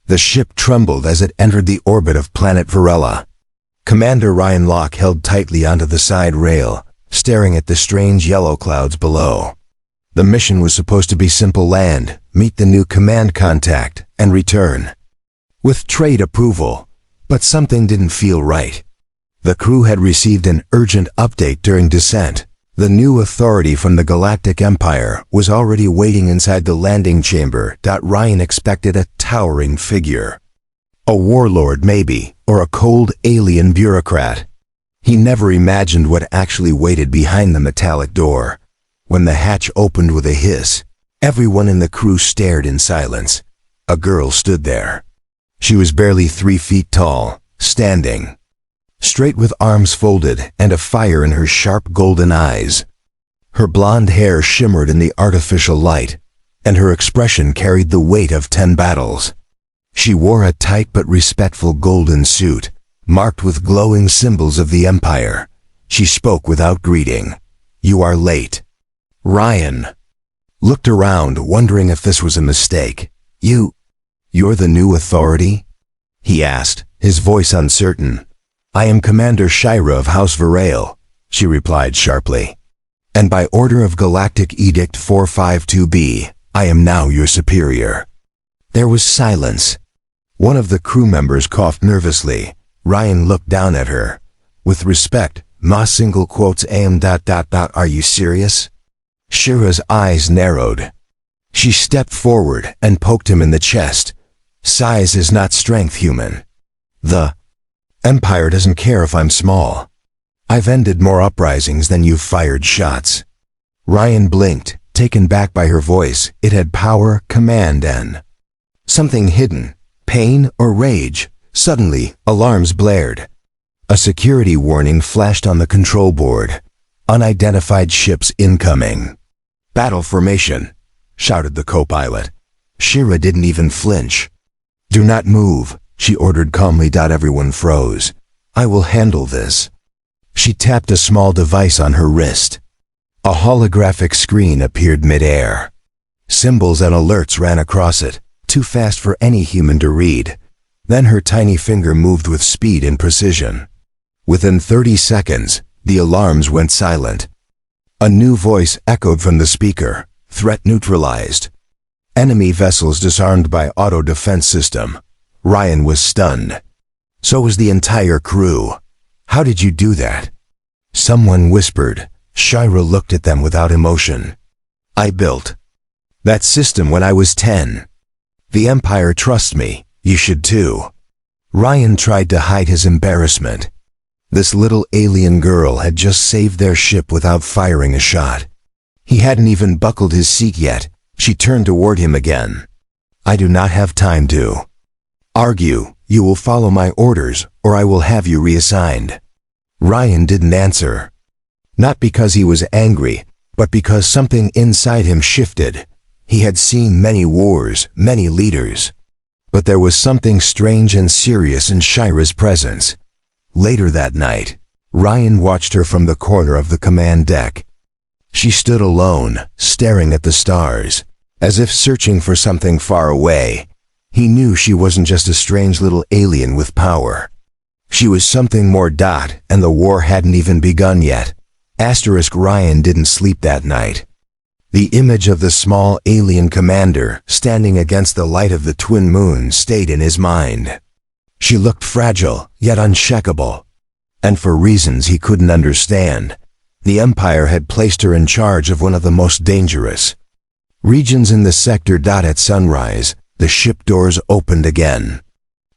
The ship trembled as it entered the orbit of planet Varela. Commander Ryan Locke held tightly onto the side rail, staring at the strange yellow clouds below. The mission was supposed to be simple: land, meet the new command contact, and return. With trade approval, but something didn't feel right. The crew had received an urgent update during descent. The new authority from the Galactic Empire was already waiting inside the landing chamber. Ryan expected a towering figure. A warlord maybe, or a cold alien bureaucrat. He never imagined what actually waited behind the metallic door. When the hatch opened with a hiss, everyone in the crew stared in silence. A girl stood there. She was barely 3 feet tall, standing straight with arms folded and a fire in her sharp golden eyes. Her blonde hair shimmered in the artificial light, and her expression carried the weight of 10 battles. She wore a tight but respectful golden suit, marked with glowing symbols of the Empire. She spoke without greeting. "You are late." Ryan looked around, wondering if this was a mistake. You're the new authority?" he asked, his voice uncertain. "I am Commander Shira of House Varel," she replied sharply. "And by order of Galactic Edict 452B, I am now your superior." There was silence. One of the crew members coughed nervously. Ryan looked down at her. "With respect, am ... Are you serious?" Shira's eyes narrowed. She stepped forward and poked him in the chest. "Size is not strength, human. The Empire doesn't care if I'm small. I've ended more uprisings than you've fired shots." Ryan blinked, taken back by her voice. It had power, command, and something hidden, pain or rage. Suddenly, alarms blared. A security warning flashed on the control board. "Unidentified ships incoming." "Battle formation," shouted the co-pilot. Shira didn't even flinch. "Do not move," she ordered calmly. Everyone froze. "I will handle this." She tapped a small device on her wrist. A holographic screen appeared mid-air. Symbols and alerts ran across it, too fast for any human to read. Then her tiny finger moved with speed and precision. Within 30 seconds, the alarms went silent. A new voice echoed from the speaker. "Threat neutralized. Enemy vessels disarmed by auto-defense system." Ryan was stunned. So was the entire crew. "How did you do that?" Someone whispered. Shira looked at them without emotion. "I built that system when I was 10. The Empire trusts me. You should too." Ryan tried to hide his embarrassment. This little alien girl had just saved their ship without firing a shot. He hadn't even buckled his seat yet. She turned toward him again. "I do not have time to argue. You will follow my orders, or I will have you reassigned." Ryan didn't answer. Not because he was angry, but because something inside him shifted. He had seen many wars, many leaders. But there was something strange and serious in Shira's presence. Later that night, Ryan watched her from the corner of the command deck. She stood alone, staring at the stars, as if searching for something far away. He knew she wasn't just a strange little alien with power. She was something more. And the war hadn't even begun yet. Ryan didn't sleep that night. The image of the small alien commander standing against the light of the twin moons stayed in his mind. She looked fragile, yet unshakable. And for reasons he couldn't understand, the Empire had placed her in charge of one of the most dangerous regions in the sector. At sunrise, the ship doors opened again.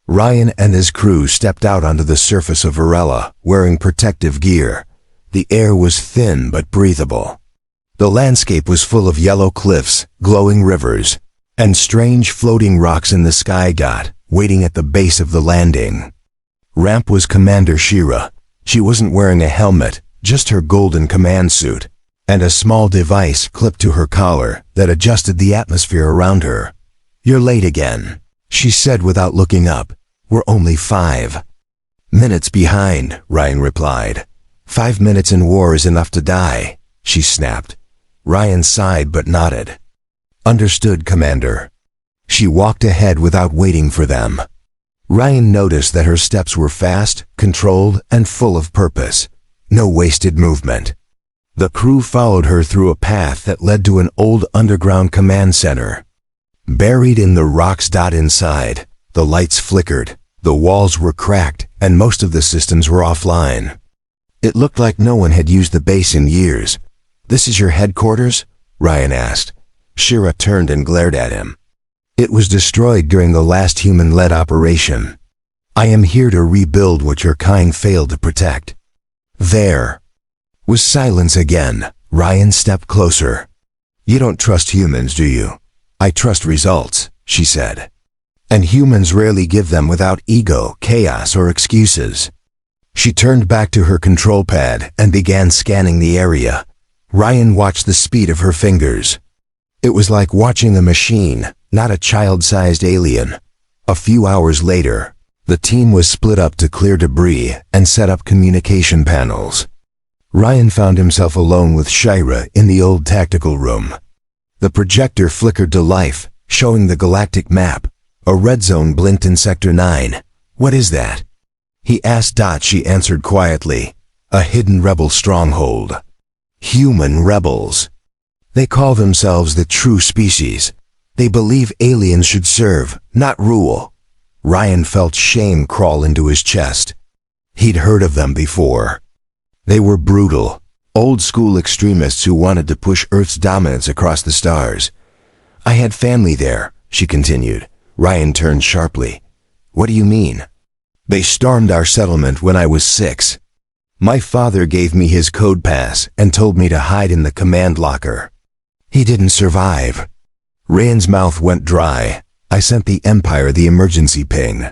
Ryan and his crew stepped out onto the surface of Varela, wearing protective gear. The air was thin but breathable. The landscape was full of yellow cliffs, glowing rivers, and strange floating rocks in the sky. Waiting at the base of the landing ramp was Commander Shira. She wasn't wearing a helmet, just her golden command suit, and a small device clipped to her collar that adjusted the atmosphere around her. "You're late again," she said without looking up. "We're only 5 minutes behind," Ryan replied. 5 minutes in war is enough to die," she snapped. Ryan sighed but nodded. "Understood, Commander." She walked ahead without waiting for them. Ryan noticed that her steps were fast, controlled, and full of purpose. No wasted movement. The crew followed her through a path that led to an old underground command center. Buried in the rocks. Inside, the lights flickered, the walls were cracked, and most of the systems were offline. It looked like no one had used the base in years. "This is your headquarters?" Ryan asked. Shira turned and glared at him. "It was destroyed during the last human-led operation. I am here to rebuild what your kind failed to protect." There was silence again. Ryan stepped closer. "You don't trust humans, do you?" "I trust results," she said. "And humans rarely give them without ego, chaos, or excuses." She turned back to her control pad and began scanning the area. Ryan watched the speed of her fingers. It was like watching a machine, not a child-sized alien. A few hours later, the team was split up to clear debris and set up communication panels. Ryan found himself alone with Shira in the old tactical room. The projector flickered to life, showing the galactic map. A red zone blinked in Sector 9. "What is that?" he asked. She answered quietly. "A hidden rebel stronghold. Human rebels. They call themselves the true species. They believe aliens should serve, not rule." Ryan felt shame crawl into his chest. He'd heard of them before. They were brutal, old-school extremists who wanted to push Earth's dominance across the stars. "I had family there," she continued. Ryan turned sharply. "What do you mean?" "They stormed our settlement when I was 6. My father gave me his code pass and told me to hide in the command locker. He didn't survive." Ryan's mouth went dry. "I sent the Empire the emergency ping.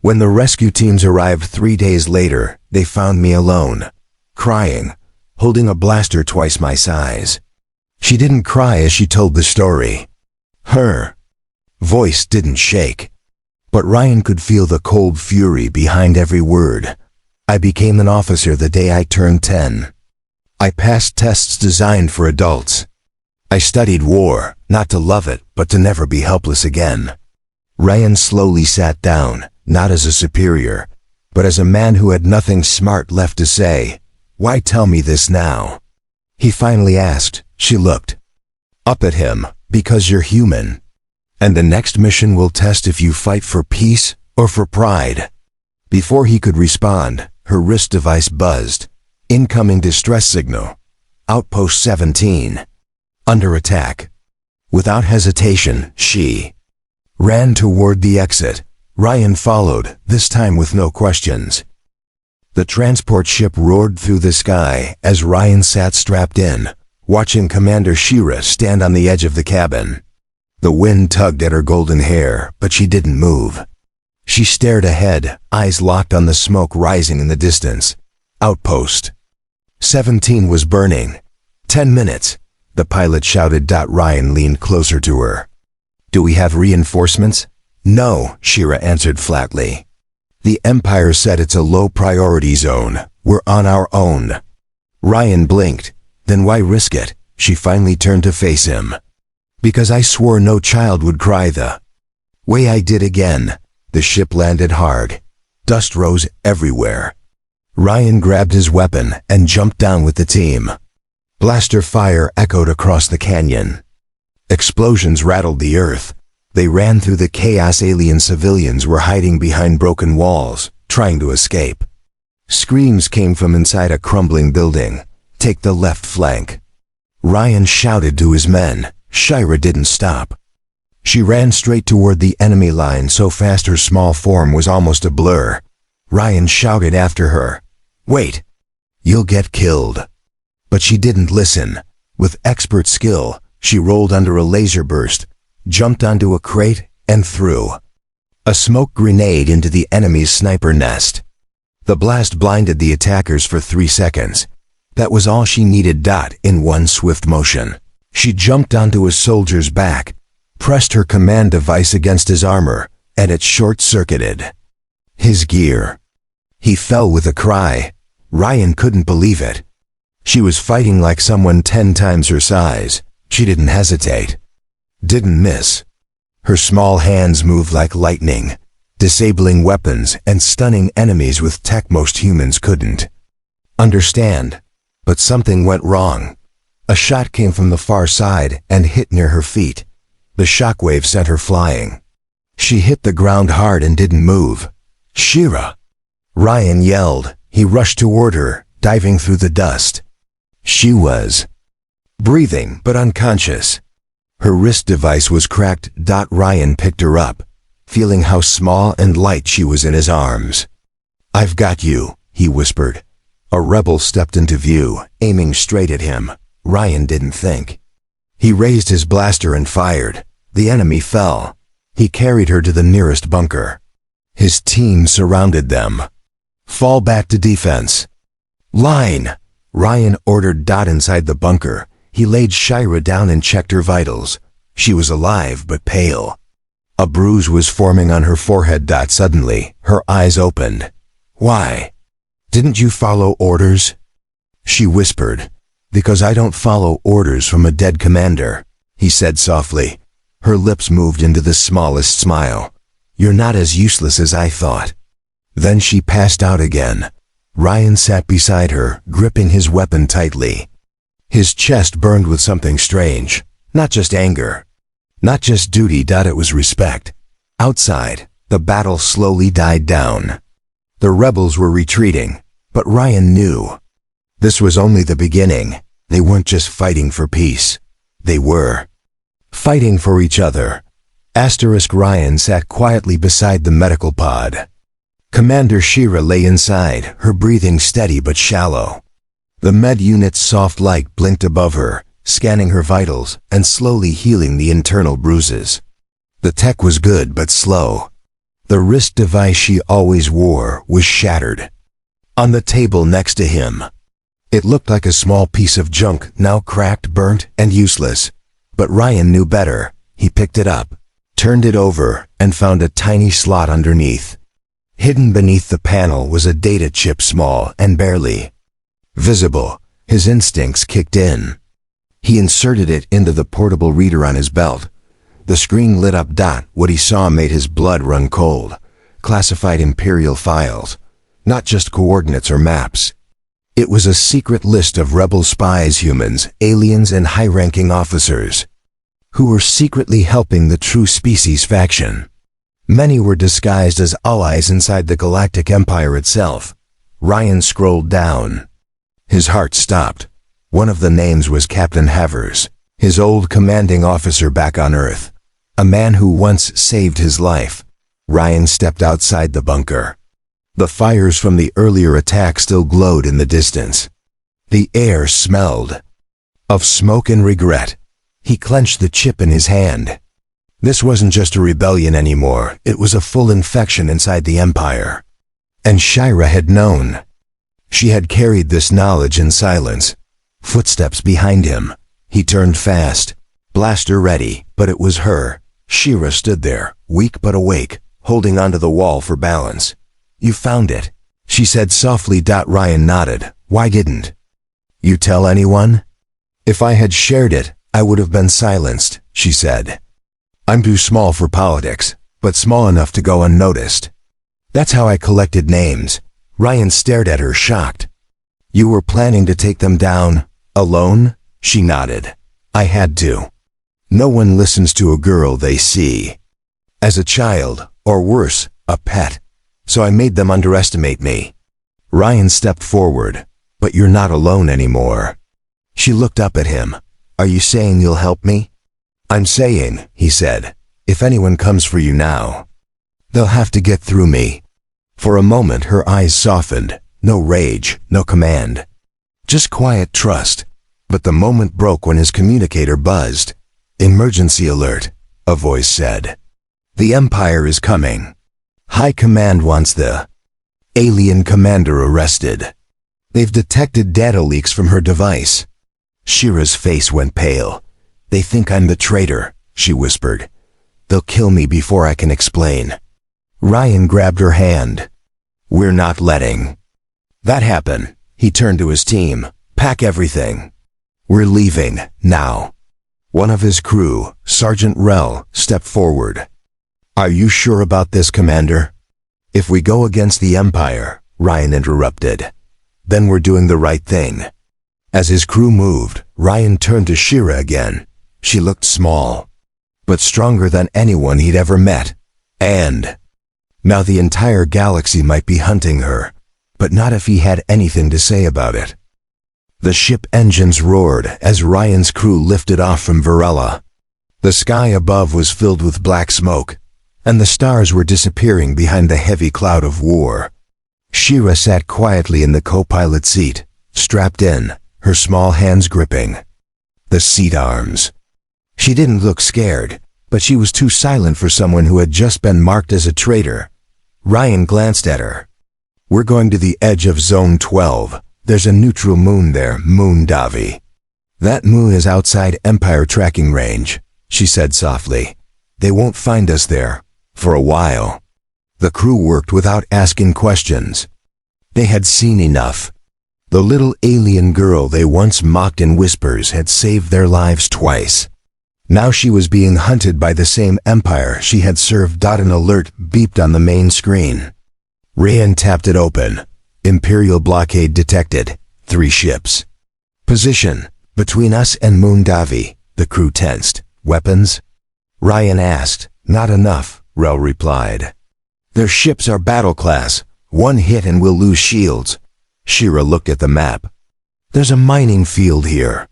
When the rescue teams arrived 3 days later, they found me alone, crying, holding a blaster twice my size." She didn't cry as she told the story. Her voice didn't shake. But Ryan could feel the cold fury behind every word. "I became an officer the day I turned 10. I passed tests designed for adults. I studied war, not to love it, but to never be helpless again." Ryan slowly sat down, not as a superior, but as a man who had nothing smart left to say. "Why tell me this now?" he finally asked. She looked up at him. "Because you're human. And the next mission will test if you fight for peace or for pride." Before he could respond, her wrist device buzzed. "Incoming distress signal. Outpost 17. Under attack." Without hesitation, she ran toward the exit. Ryan followed, this time with no questions. The transport ship roared through the sky as Ryan sat strapped in, watching Commander Shira stand on the edge of the cabin. The wind tugged at her golden hair, but she didn't move. She stared ahead, eyes locked on the smoke rising in the distance. Outpost 17 was burning. 10 minutes, the pilot shouted. Ryan leaned closer to her. "Do we have reinforcements?" "No," Shira answered flatly. "The Empire said it's a low-priority zone. We're on our own." Ryan blinked. "Then why risk it?" She finally turned to face him. "Because I swore no child would cry the way I did again." The ship landed hard. Dust rose everywhere. Ryan grabbed his weapon and jumped down with the team. Blaster fire echoed across the canyon. Explosions rattled the earth. They ran through the chaos. Alien civilians were hiding behind broken walls, trying to escape. Screams came from inside a crumbling building. "Take the left flank." Ryan shouted to his men. Shira didn't stop. She ran straight toward the enemy line so fast her small form was almost a blur. Ryan shouted after her, "Wait! You'll get killed." But she didn't listen. With expert skill, she rolled under a laser burst, jumped onto a crate, and threw a smoke grenade into the enemy's sniper nest. The blast blinded the attackers for 3 seconds. That was all she needed. In one swift motion, she jumped onto a soldier's back, pressed her command device against his armor, and it short-circuited his gear. He fell with a cry. Ryan couldn't believe it. She was fighting like someone 10 times her size. She didn't hesitate. Didn't miss. Her small hands moved like lightning, disabling weapons and stunning enemies with tech most humans couldn't understand. But something went wrong. A shot came from the far side and hit near her feet. The shockwave sent her flying. She hit the ground hard and didn't move. "Shira!" Ryan yelled. He rushed toward her, diving through the dust. She was breathing but unconscious. Her wrist device was cracked. Ryan picked her up, feeling how small and light she was in his arms. "I've got you," he whispered. A rebel stepped into view, aiming straight at him. Ryan didn't think. He raised his blaster and fired. The enemy fell. He carried her to the nearest bunker. His team surrounded them. "Fall back to defense." "Line!" Ryan ordered. Inside the bunker, he laid Shira down and checked her vitals. She was alive but pale. A bruise was forming on her forehead. Suddenly, her eyes opened. "Why? Didn't you follow orders?" She whispered. "Because I don't follow orders from a dead commander," he said softly. Her lips moved into the smallest smile. "You're not as useless as I thought." Then she passed out again. Ryan sat beside her, gripping his weapon tightly. His chest burned with something strange. Not just anger. Not just duty. It was respect. Outside, the battle slowly died down. The rebels were retreating, but Ryan knew this was only the beginning. They weren't just fighting for peace. They were fighting for each other. Ryan sat quietly beside the medical pod. Commander Shira lay inside, her breathing steady but shallow. The med unit's soft light blinked above her, scanning her vitals and slowly healing the internal bruises. The tech was good but slow. The wrist device she always wore was shattered. On the table next to him, it looked like a small piece of junk, now cracked, burnt, and useless. But Ryan knew better. He picked it up, turned it over, and found a tiny slot underneath. Hidden beneath the panel was a data chip, small and barely visible. His instincts kicked in. He inserted it into the portable reader on his belt. The screen lit up. What he saw made his blood run cold. Classified Imperial files. Not just coordinates or maps. It was a secret list of rebel spies, humans, aliens, and high-ranking officers who were secretly helping the True Species faction. Many were disguised as allies inside the Galactic Empire itself. Ryan scrolled down. His heart stopped. One of the names was Captain Havers, his old commanding officer back on Earth. A man who once saved his life. Ryan stepped outside the bunker. The fires from the earlier attack still glowed in the distance. The air smelled of smoke and regret. He clenched the chip in his hand. This wasn't just a rebellion anymore. It was a full infection inside the Empire. And Shira had known. She had carried this knowledge in silence. Footsteps behind him. He turned fast, blaster ready, but it was her. Shira stood there, weak but awake, holding onto the wall for balance. "You found it," she said softly. Ryan nodded. "Why didn't you tell anyone?" "If I had shared it, I would have been silenced," she said. "I'm too small for politics, but small enough to go unnoticed. That's how I collected names." Ryan stared at her, shocked. "You were planning to take them down, alone?" She nodded. "I had to. No one listens to a girl they see as a child, or worse, a pet. So I made them underestimate me." Ryan stepped forward. "But you're not alone anymore." She looked up at him. "Are you saying you'll help me?" "I'm saying," he said, "if anyone comes for you now, they'll have to get through me." For a moment her eyes softened. No rage, no command. Just quiet trust. But the moment broke when his communicator buzzed. "Emergency alert," a voice said. "The Empire is coming. High Command wants the alien commander arrested. They've detected data leaks from her device." Shira's face went pale. "They think I'm the traitor," she whispered. "They'll kill me before I can explain." Ryan grabbed her hand. "We're not letting that happen." He turned to his team. "Pack everything. We're leaving, now." One of his crew, Sergeant Rel, stepped forward. "Are you sure about this, Commander?" "If we go against the Empire," Ryan interrupted, "then we're doing the right thing." As his crew moved, Ryan turned to Shira again. She looked small, but stronger than anyone he'd ever met. And now the entire galaxy might be hunting her, but not if he had anything to say about it. The ship engines roared as Ryan's crew lifted off from Varela. The sky above was filled with black smoke, and the stars were disappearing behind the heavy cloud of war. Shira sat quietly in the co-pilot seat, strapped in, her small hands gripping the seat arms. She didn't look scared, but she was too silent for someone who had just been marked as a traitor. Ryan glanced at her. "We're going to the edge of Zone 12. There's a neutral moon there, Moon Davi." "That moon is outside Empire tracking range," she said softly. "They won't find us there, for a while." The crew worked without asking questions. They had seen enough. The little alien girl they once mocked in whispers had saved their lives twice. Now she was being hunted by the same Empire she had served. An alert beeped on the main screen. Ryan tapped it open. "Imperial blockade detected. 3 ships. Position, between us and Moon Davi." The crew tensed. "Weapons?" Ryan asked. "Not enough," Rel replied. "Their ships are battle class. 1 hit and we'll lose shields." Shira looked at the map. "There's a mining field here.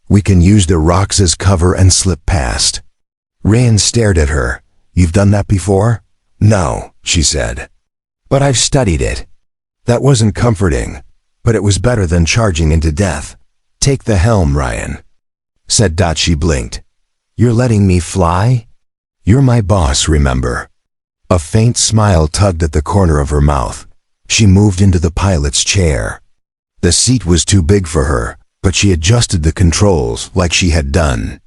We can use the rocks as cover and slip past." Ryan stared at her. "You've done that before?" "No," she said. "But I've studied it." That wasn't comforting, but it was better than charging into death. "Take the helm, Ryan," said She blinked. "You're letting me fly? You're my boss, remember?" A faint smile tugged at the corner of her mouth. She moved into the pilot's chair. The seat was too big for her, but she adjusted the controls like she had done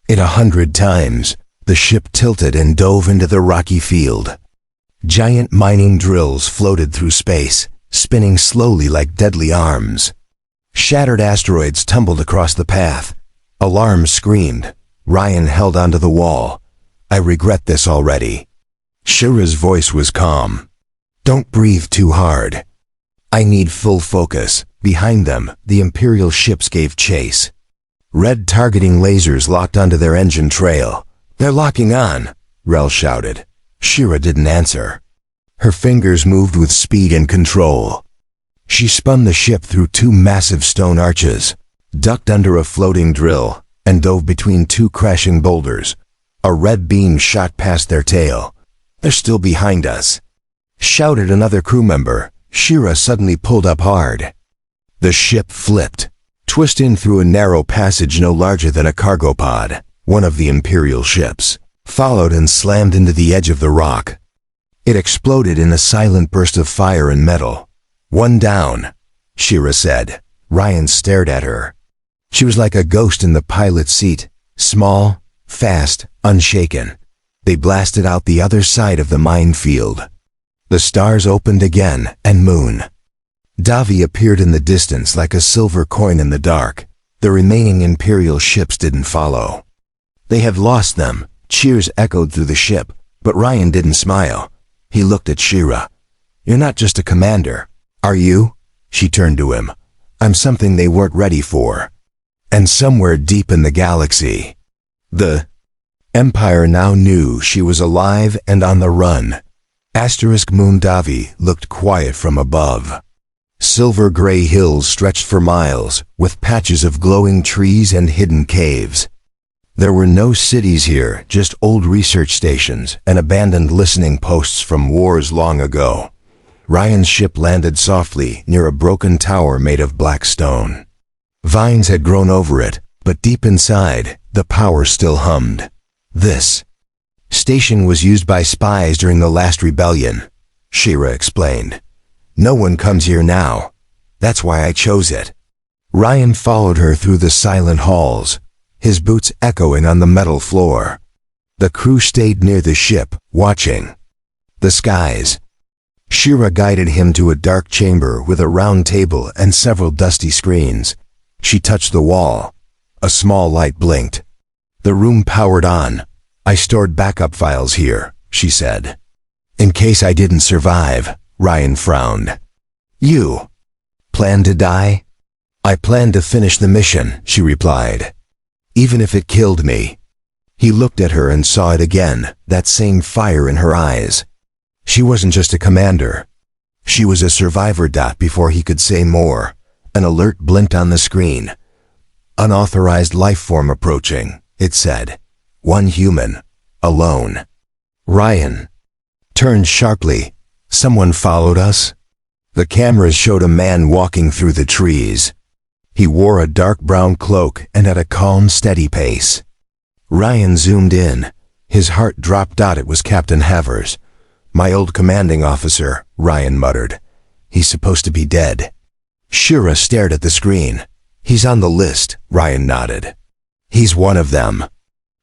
it 100 times. The ship tilted and dove into the rocky field. Giant mining drills floated through space, spinning slowly like deadly arms. Shattered asteroids tumbled across the path. Alarms screamed. Ryan held onto the wall. "I regret this already." Shira's voice was calm. "Don't breathe too hard. I need full focus." Behind them, the Imperial ships gave chase. Red targeting lasers locked onto their engine trail. "They're locking on," Rel shouted. Shira didn't answer. Her fingers moved with speed and control. She spun the ship through 2 massive stone arches, ducked under a floating drill, and dove between 2 crashing boulders. A red beam shot past their tail. "They're still behind us," shouted another crew member. Shira suddenly pulled up hard. The ship flipped, twisting through a narrow passage no larger than a cargo pod. One of the Imperial ships followed and slammed into the edge of the rock. It exploded in a silent burst of fire and metal. "One down," Shira said. Ryan stared at her. She was like a ghost in the pilot's seat, small, fast, unshaken. They blasted out the other side of the minefield. The stars opened again, and Moon Davi appeared in the distance like a silver coin in the dark. The remaining Imperial ships didn't follow. They had lost them. Cheers echoed through the ship, but Ryan didn't smile. He looked at Shira. "You're not just a commander, are you?" She turned to him. "I'm something they weren't ready for." And somewhere deep in the galaxy, the Empire now knew she was alive and on the run. Moon Davi looked quiet from above. Silver-gray hills stretched for miles, with patches of glowing trees and hidden caves. There were no cities here, just old research stations and abandoned listening posts from wars long ago. Ryan's ship landed softly near a broken tower made of black stone. Vines had grown over it, but deep inside, the power still hummed. "This station was used by spies during the last rebellion," Shira explained. "No one comes here now. That's why I chose it." Ryan followed her through the silent halls, his boots echoing on the metal floor. The crew stayed near the ship, watching the skies. Shira guided him to a dark chamber with a round table and several dusty screens. She touched the wall. A small light blinked. The room powered on. I stored backup files here, she said. In case I didn't survive, Ryan frowned. You plan to die? I plan to finish the mission, she replied. Even if it killed me. He looked at her and saw it again, that same fire in her eyes. She wasn't just a commander. She was a survivor. Before he could say more, an alert blinked on the screen. Unauthorized life form approaching, it said. One human. Alone. Ryan turned sharply. Someone followed us? The cameras showed a man walking through the trees. He wore a dark brown cloak and had a calm, steady pace. Ryan zoomed in. His heart dropped. It was Captain Havers. My old commanding officer, Ryan muttered. He's supposed to be dead. Shira stared at the screen. He's on the list, Ryan nodded. He's one of them.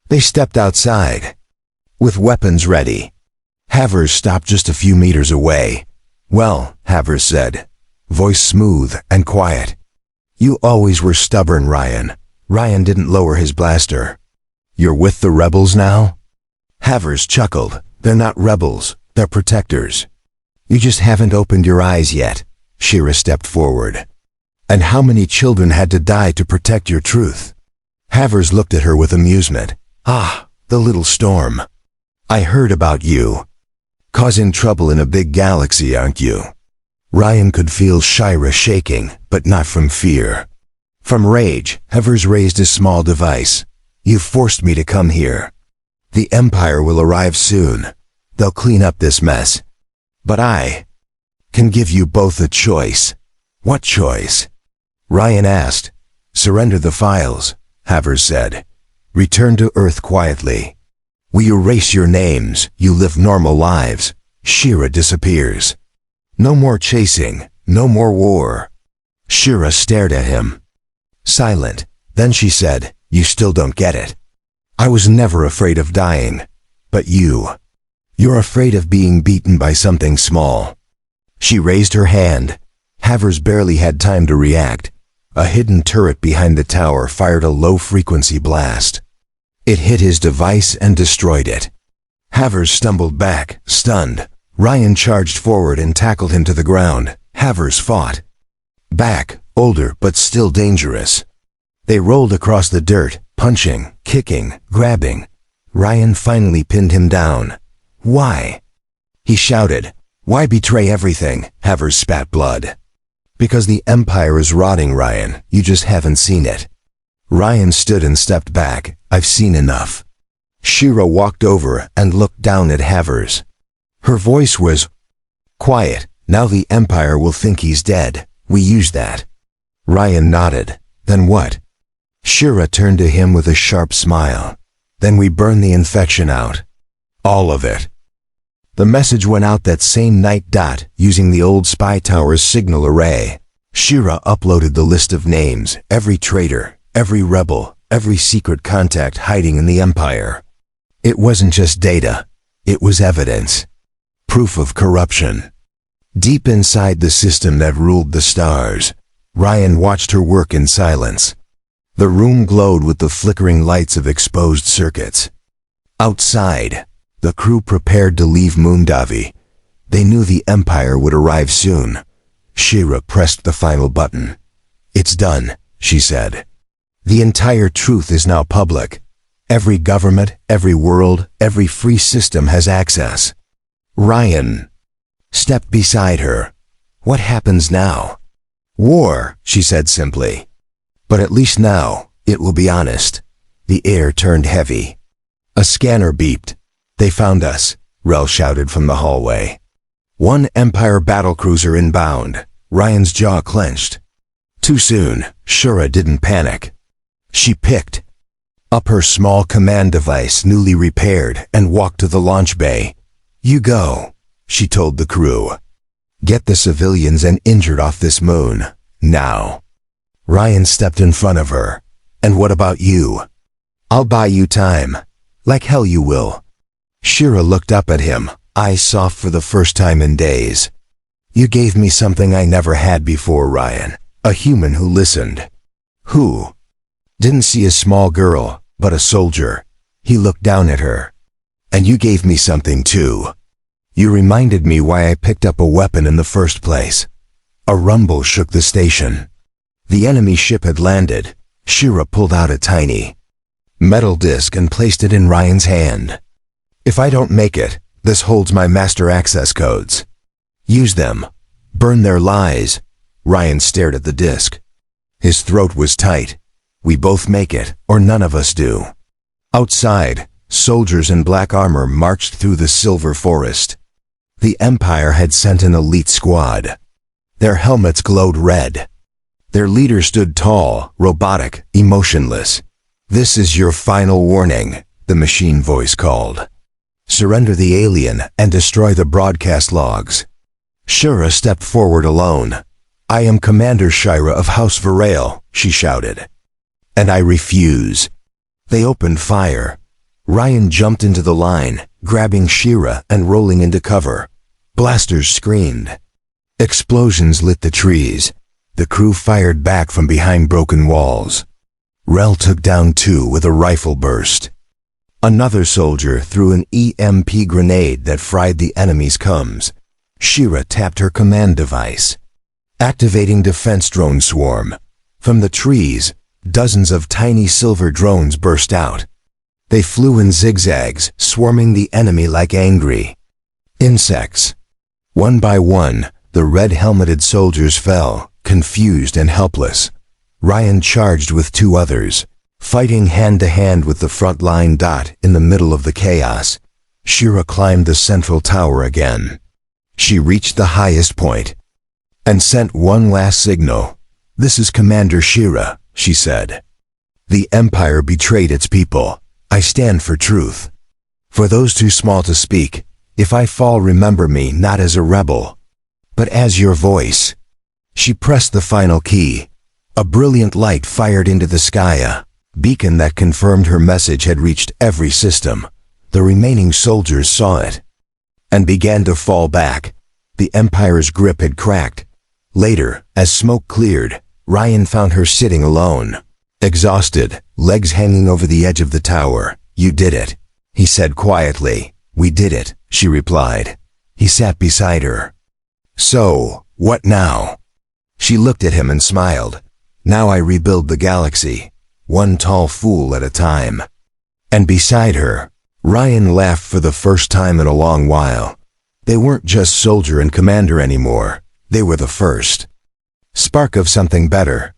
They stepped outside, with weapons ready. Havers stopped just a few meters away. Well, Havers said, voice smooth and quiet. You always were stubborn, Ryan. Ryan didn't lower his blaster. You're with the rebels now? Havers chuckled. They're not rebels, they're protectors. You just haven't opened your eyes yet. Shira stepped forward. And how many children had to die to protect your truth? Havers looked at her with amusement. Ah, the little storm. I heard about you. Causing trouble in a big galaxy, aren't you? Ryan could feel Shira shaking, but not from fear. From rage, Havers raised his small device. You forced me to come here. The Empire will arrive soon. They'll clean up this mess. But I can give you both a choice. What choice? Ryan asked. Surrender the files, Havers said. Return to Earth quietly. We erase your names. You live normal lives. Shira disappears. No more chasing. No more war. Shira stared at him. Silent. Then she said, you still don't get it. I was never afraid of dying. But you're afraid of being beaten by something small. She raised her hand. Havers barely had time to react. A hidden turret behind the tower fired a low-frequency blast. It hit his device and destroyed it. Havers stumbled back, stunned. Ryan charged forward and tackled him to the ground. Havers fought back, older but still dangerous. They rolled across the dirt, punching, kicking, grabbing. Ryan finally pinned him down. Why? He shouted. Why betray everything? Havers spat blood. Because the Empire is rotting, Ryan. You just haven't seen it. Ryan stood and stepped back. I've seen enough. Shira walked over and looked down at Havers. Her voice was quiet. Now the Empire will think he's dead. We use that. Ryan nodded. Then what? Shira turned to him with a sharp smile. Then we burn the infection out. All of it. The message went out that same night. Using the old spy tower's signal array. Shira uploaded the list of names, every traitor, every rebel, every secret contact hiding in the Empire. It wasn't just data. It was evidence. Proof of corruption. Deep inside the system that ruled the stars, Ryan watched her work in silence. The room glowed with the flickering lights of exposed circuits. Outside, the crew prepared to leave Moondavi. They knew the Empire would arrive soon. Shira pressed the final button. It's done, she said. The entire truth is now public. Every government, every world, every free system has access. Ryan stepped beside her. What happens now? War, she said simply. But at least now, it will be honest. The air turned heavy. A scanner beeped. They found us, Rel shouted from the hallway. One Empire battlecruiser inbound. Ryan's jaw clenched. Too soon, Shira didn't panic. She picked up her small command device, newly repaired, and walked to the launch bay. You go, she told the crew. Get the civilians and injured off this moon, now. Ryan stepped in front of her. And what about you? I'll buy you time. Like hell you will. Shira looked up at him, eyes soft for the first time in days. You gave me something I never had before, Ryan. A human who listened. Who didn't see a small girl, but a soldier. He looked down at her. And you gave me something too. You reminded me why I picked up a weapon in the first place. A rumble shook the station. The enemy ship had landed. Shira pulled out a tiny metal disc and placed it in Ryan's hand. If I don't make it, this holds my master access codes. Use them. Burn their lies. Ryan stared at the disc. His throat was tight. We both make it, or none of us do. Outside, soldiers in black armor marched through the silver forest. The Empire had sent an elite squad. Their helmets glowed red. Their leader stood tall, robotic, emotionless. This is your final warning, the machine voice called. Surrender the alien and destroy the broadcast logs. Shira stepped forward alone. I am Commander Shira of House Verail, she shouted. And I refuse. They opened fire. Ryan jumped into the line, grabbing Shira and rolling into cover. Blasters screamed. Explosions lit the trees. The crew fired back from behind broken walls. Rel took down 2 with a rifle burst. Another soldier threw an EMP grenade that fried the enemy's comms. Shira tapped her command device. Activating defense drone swarm. From the trees, dozens of tiny silver drones burst out. They flew in zigzags, swarming the enemy like angry insects. One by one, the red-helmeted soldiers fell, confused and helpless. Ryan charged with 2 others, fighting hand-to-hand with the front-line dot in the middle of the chaos. Shira climbed the central tower again. She reached the highest point and sent one last signal. This is Commander Shira, she said. The Empire betrayed its people. I stand for truth. For those too small to speak, if I fall, remember me not as a rebel, but as your voice. She pressed the final key. A brilliant light fired into the sky, a beacon that confirmed her message had reached every system. The remaining soldiers saw it and began to fall back. The Empire's grip had cracked. Later, as smoke cleared, Ryan found her sitting alone, exhausted, legs hanging over the edge of the tower. You did it, he said quietly. We did it, she replied. He sat beside her. So, what now? She looked at him and smiled. Now I rebuild the galaxy, one tall fool at a time. And beside her, Ryan laughed for the first time in a long while. They weren't just soldier and commander anymore. They were the first spark of something better.